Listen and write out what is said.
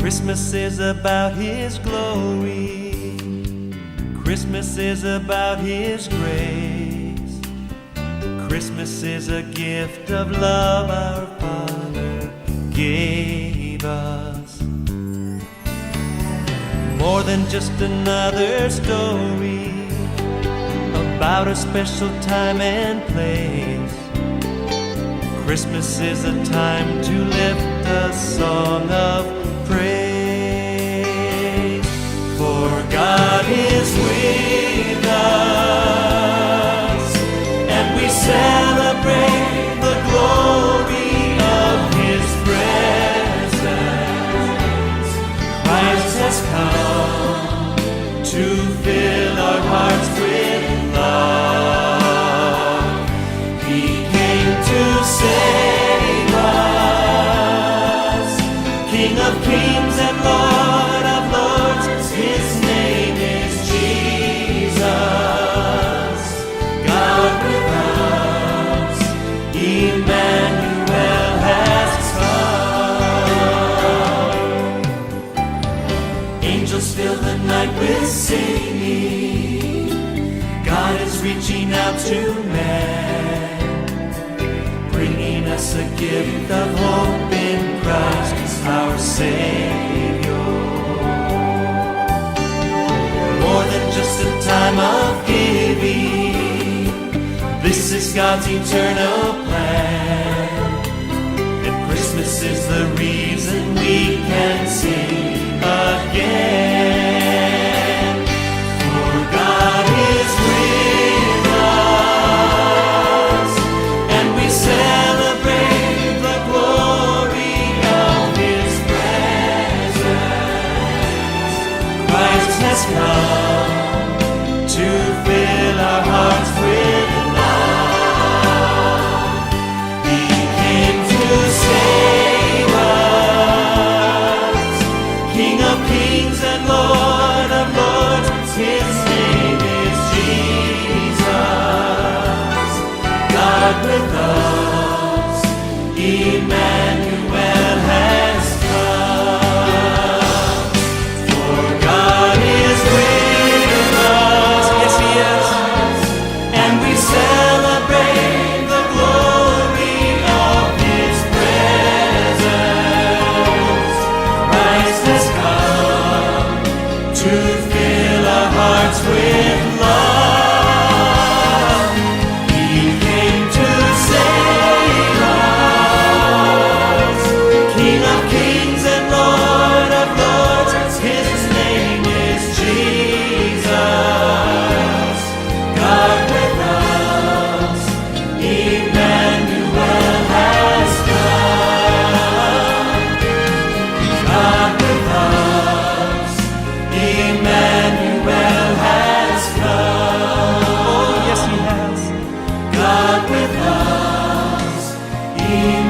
Christmas is about His glory. Christmas is about His grace. Christmas is a gift of love our Father gave us. More than just another story about a special time and place. Christmas is a time to lift a song of praise. For God is with us, and we celebrate the glory of His presence. Christ has come to fill our hearts with love. He came to save us, King of kings and Lord of lords. His name is Jesus. God with us, Emmanuel has come. Angels fill the night with singing. God is reaching out to man, bringing us a gift of hope in Christ our Savior. More than just a time of giving, this is God's eternal plan, and Christmas is the reason we can sing again. For God is with us, and we celebrate the glory of His presence. Christ has come to fill our hearts with love. He came to save us, King of kings and Lord of lords. His name is Jesus. God with us, Emmanuel has come. For God is with us, yes He is, and we celebrate the glory of His presence. Christ has come to fill our hearts with love. He came to save us, King of kings and Lord of lords. His name is Jesus. God with us, Emmanuel has come. God with us, Emmanuel has come. Oh, yes, He has. God with us, Emmanuel.